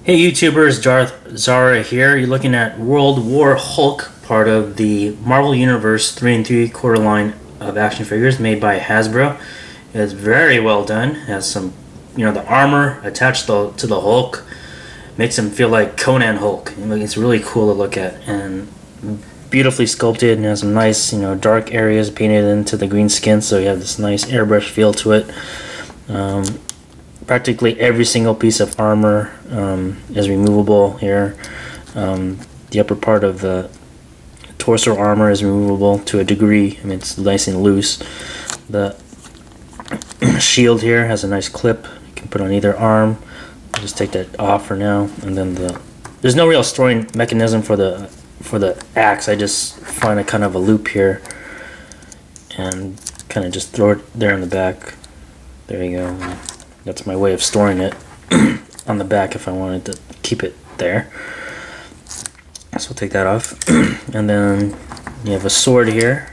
Hey YouTubers, Zara here. You're looking at World War Hulk, part of the Marvel Universe 3 3/4 line of action figures made by Hasbro. It's very well done. It has some, the armor attached to the Hulk makes him feel like Conan Hulk. It's really cool to look at and beautifully sculpted, and has some nice, dark areas painted into the green skin, so you have this nice airbrush feel to it. Practically every single piece of armor is removable here. The upper part of the torso armor is removable to a degree. It's nice and loose. The shield here has a nice clip you can put on either arm. I'll just take that off for now. And then there's no real storing mechanism for the axe. I just find a kind of a loop here and kind of just throw it there in the back. There you go. That's my way of storing it on the back if I wanted to keep it there. So we'll take that off. And then you have a sword here,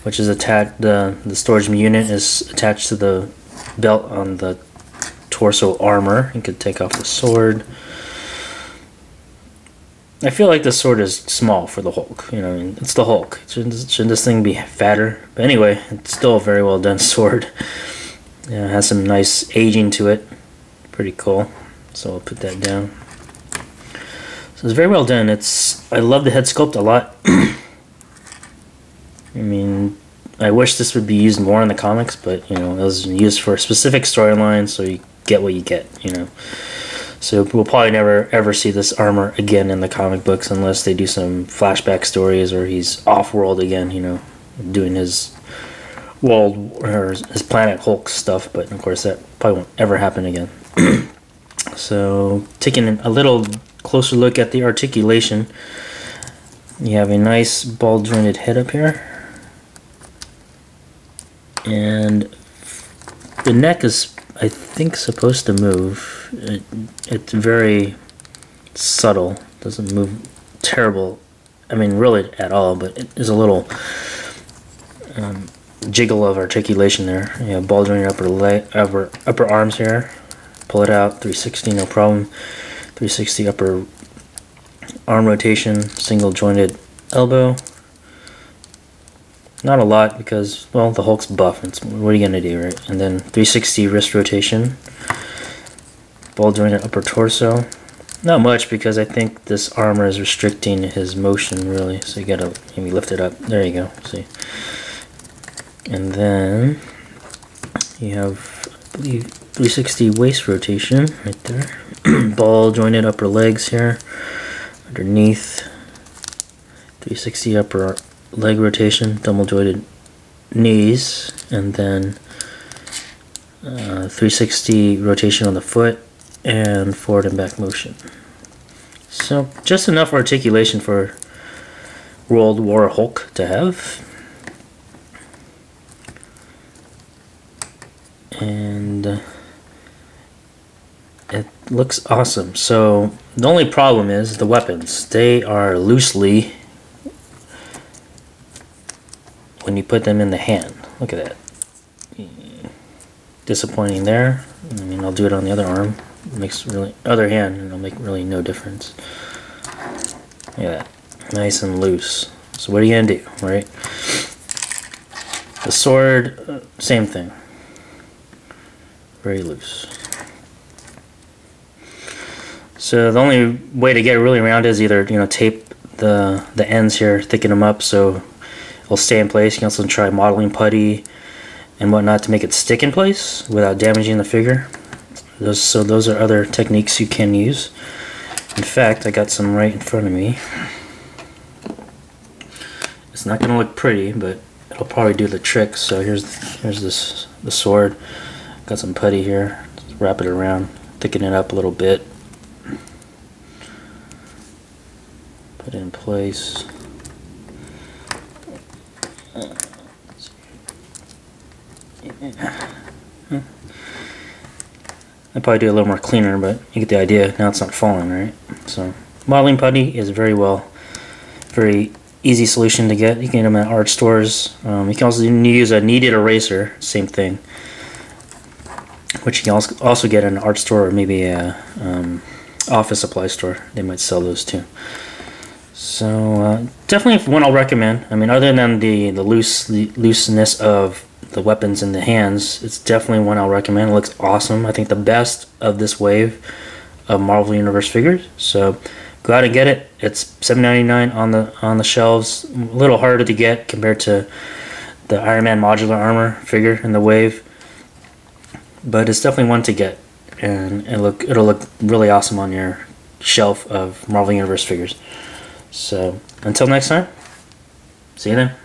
which is attached. The storage unit is attached to the belt on the torso armor. You could take off the sword. I feel like the sword is small for the Hulk. It's the Hulk. Shouldn't this thing be fatter? But anyway, it's still a very well done sword. Yeah, it has some nice aging to it. Pretty cool. So I'll put that down. So it's very well done. I love the head sculpt a lot. I wish this would be used more in the comics, but it was used for a specific storyline, so you get what you get. So we'll probably never ever see this armor again in the comic books unless they do some flashback stories or he's off-world again. Doing his world or his planet Hulk stuff, but of course that probably won't ever happen again. So taking a little closer look at the articulation, you have a nice ball jointed head up here, and the neck is, I think, supposed to move. It's very subtle, doesn't move terrible, really at all, but it is a little jiggle of articulation there. You have ball jointed upper arms here. Pull it out, 360, no problem. 360 upper arm rotation, single jointed elbow. Not a lot because, well, the Hulk's buff. What are you gonna do, right? And then 360 wrist rotation. Ball jointed upper torso. Not much because I think this armor is restricting his motion really. So you gotta maybe lift it up. There you go. See. And then you have, I believe, 360 waist rotation right there. Ball jointed upper legs here. Underneath, 360 upper leg rotation, double jointed knees, and then 360 rotation on the foot and forward and back motion. So just enough articulation for World War Hulk to have. And it looks awesome. So the only problem is the weapons. They are loosely when you put them in the hand. Look at that. Disappointing there. I'll do it on the other arm. It makes really other hand, and it'll make really no difference. Look at that. Nice and loose. So what are you gonna do, right? The sword, same thing. Very loose. So the only way to get really around is either tape the ends here, thicken them up so it'll stay in place. You can also try modeling putty and whatnot to make it stick in place without damaging the figure. Those are other techniques you can use. In fact, I got some right in front of me. It's not going to look pretty, but it'll probably do the trick. So here's the sword. Got some putty here. Just wrap it around, thicken it up a little bit. Put it in place. I'd probably do a little more cleaner, but you get the idea. Now it's not falling, right? So modeling putty is very easy solution to get. You can get them at art stores. You can also use a kneaded eraser, same thing. which you can also get in an art store or maybe a office supply store. They might sell those too. So definitely one I'll recommend. I mean, other than the looseness of the weapons in the hands, it's definitely one I'll recommend. It looks awesome. I think the best of this wave of Marvel Universe figures. So go out and get it. It's $7.99 on the shelves. A little harder to get compared to the Iron Man modular armor figure in the wave, but it's definitely one to get, and it'll look really awesome on your shelf of Marvel Universe figures. So until next time, see you then.